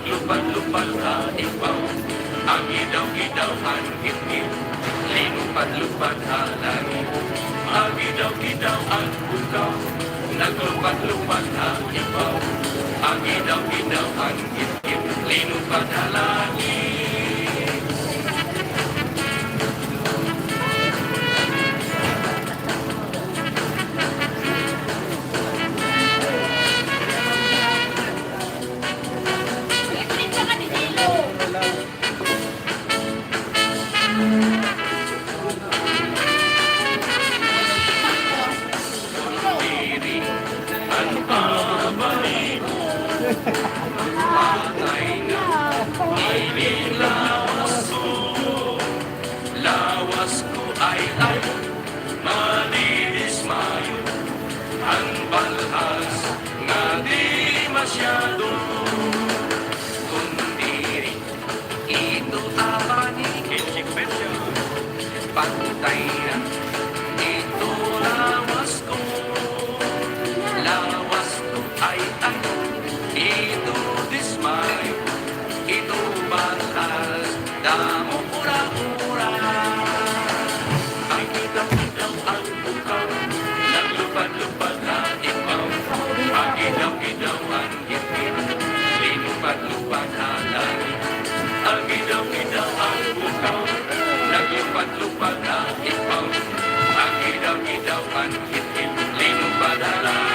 Lupad-lupad na ibaw, ang idaw-idaw ang gitgit, linupad-lupad na langit. Ang idaw-idaw ang bukaw, naglupad-lupad na ibaw, ang idaw-idaw ang gitgit, linupad na langit. Lawas ko ay manidismayo, ang balhas nga di masyado, kundi ito abani, patay na ito lawas ko ay ito dismayo, ito balhas damo pura-pura. Ang idaw-idaw ang bukaw, naglupad-lupad na ibaw, ang idaw-idaw ang gitgit, linupad-lupad na langit. Ang idaw-idaw ang bukaw, naglupad-lupad na ibaw, ang idaw-idaw ang gitgit, linupad na langit.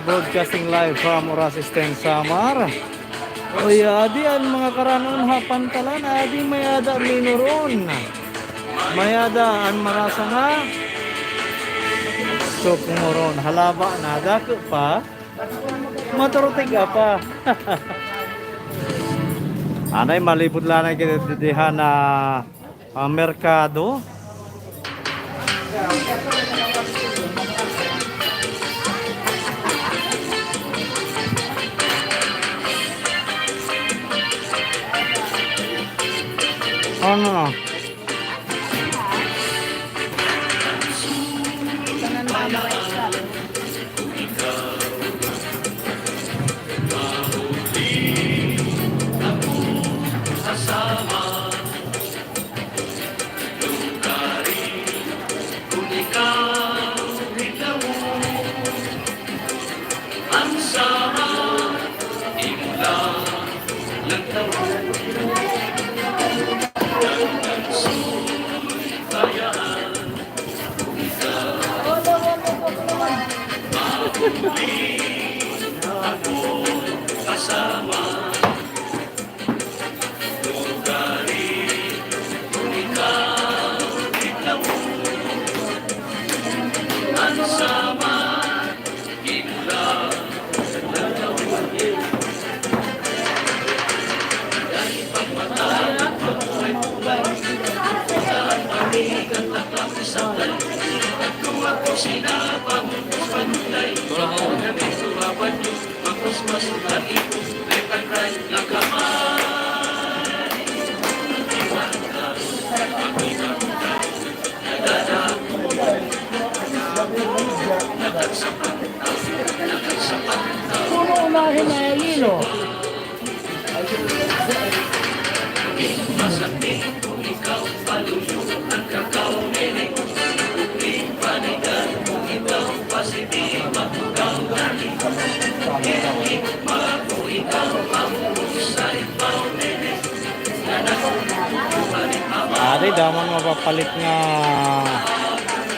Broadcasting live from Oras Sten Samar. O adi ang mga karanon hapantalan, adi mayada linuron. Mayada ang marasa na. So kumuron halaba nada ko pa. Maturutig pa. Anay malipod lang ay kinitidihan na merkado. Ano? Sasama lugarin kung ikaw Puno unahin na yelo. Ate, damang mapapalit nga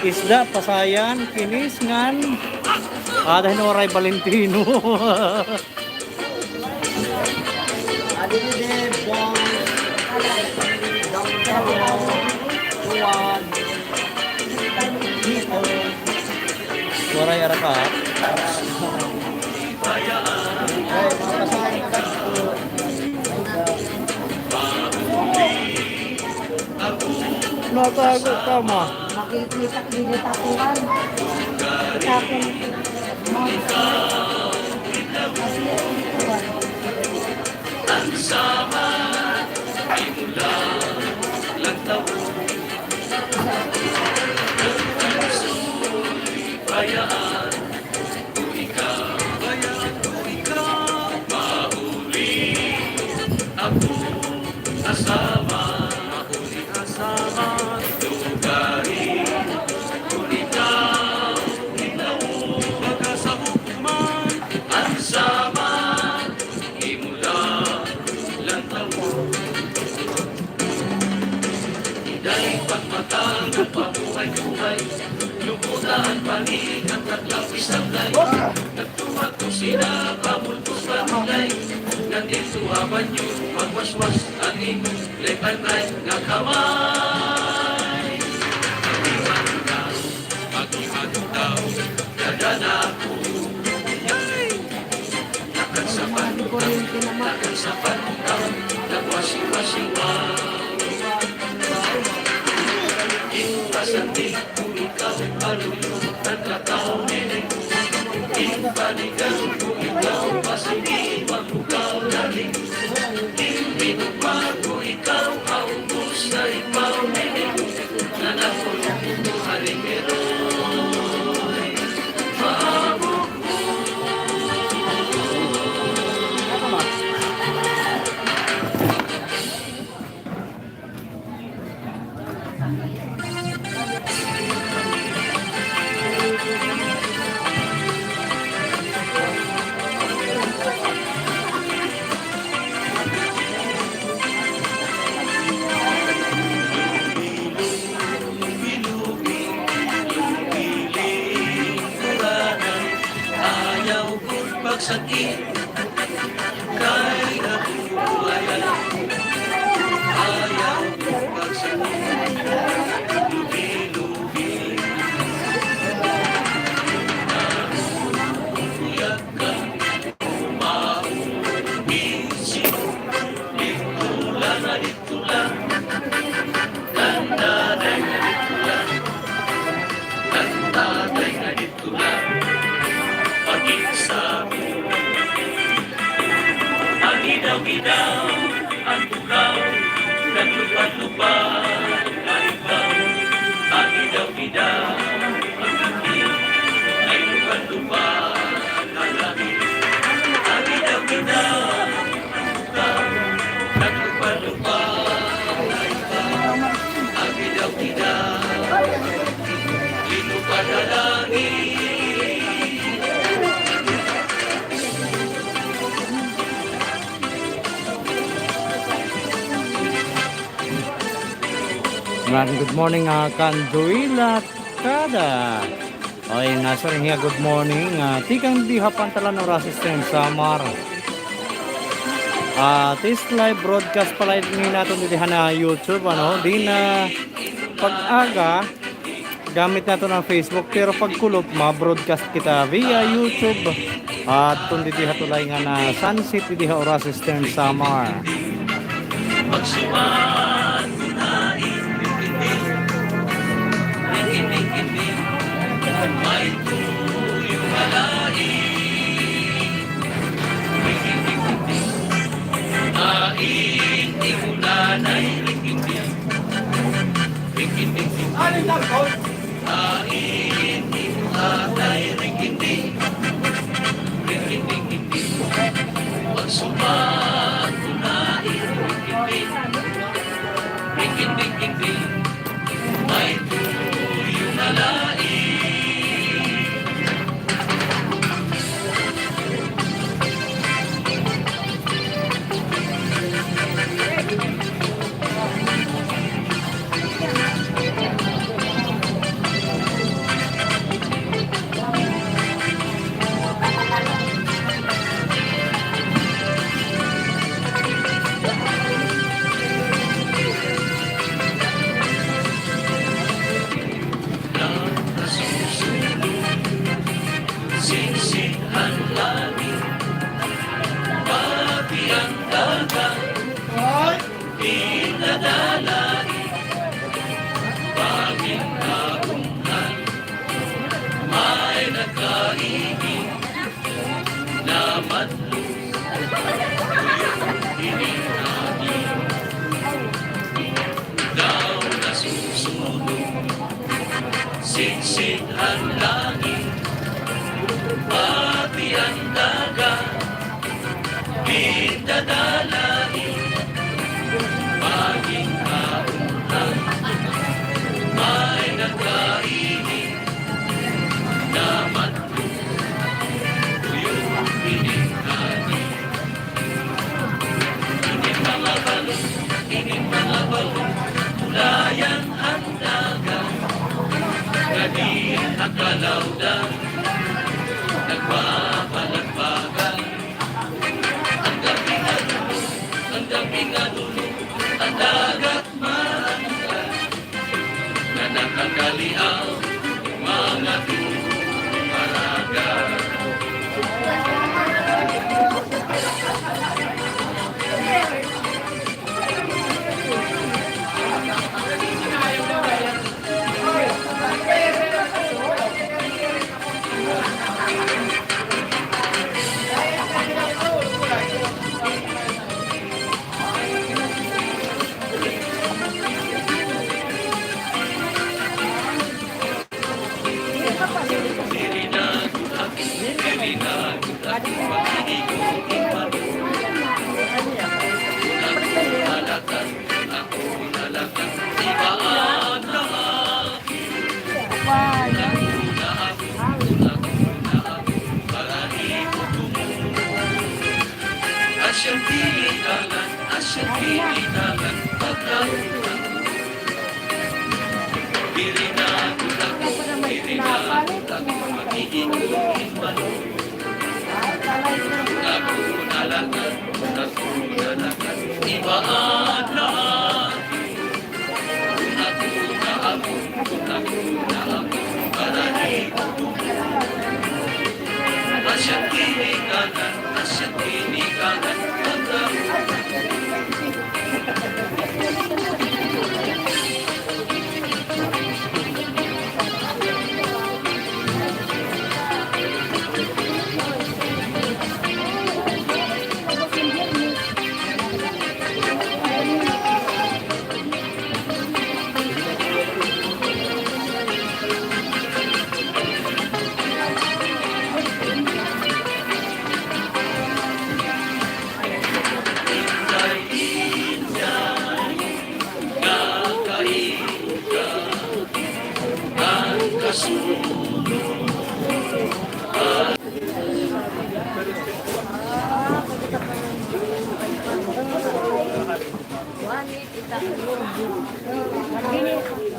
isda, pasayan, kinis, ngan. Ada Noray Valentino. Noray Araka. Natago ka ma. Makikita dili tapuan. Tapon. Good morning, Kanduila Kada. Ay, nasa rin nga, good morning. Tikang di hapantalan ng Rasisten Samar. This live broadcast pala din natin dito na YouTube. Ano? Di na pag-aga, gamit natin ng Facebook. Pero pagkulop, ma-broadcast kita via YouTube. At kung dito hatulay nga na Sunset, dito ha Rasisten Samar. may tuyong alain. Ain, iyong nanay, ring-ring-ring. Ring-ring-ring. Ain, iyong tatay, ring-ring-ring. Ring-ring-ring. Pagsumat ko na ring-ring-ring. Ring-ring-ring. May tuyong alain. Siksik ang langit, pati ang dagat, dinadalain, paging kabungan, may nagkaibig na madlong, hininabi, daw nasusunod, siksik ang langit, pati ang dagat, dinadalain, paging kaunang, may nagkaibig na madlong, tuyong pinigani. Ining mga balong, tulayan ang dagat, gadiin ang kalawdan, nagpapalagpagan. Ang gabing adulong, ang dagat maranggan, na nakakaliaw, mga dumaragan. Asyang pilitangan, pagkakulang. Birinagot ako, magiging malo. Nakunalakan, ibaan na ako, parahig asyang pinikanan,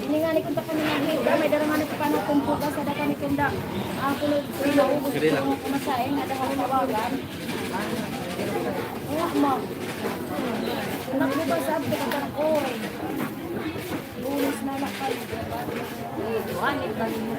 Ini kung pa may darangan ito pa na kumpugas ada kami kunda ang kulod naubos ko kumasain ada kami nawagan. Mo. Anak mo ba sabi ka ko? Bulis na lakay. Wanit ba ni mo?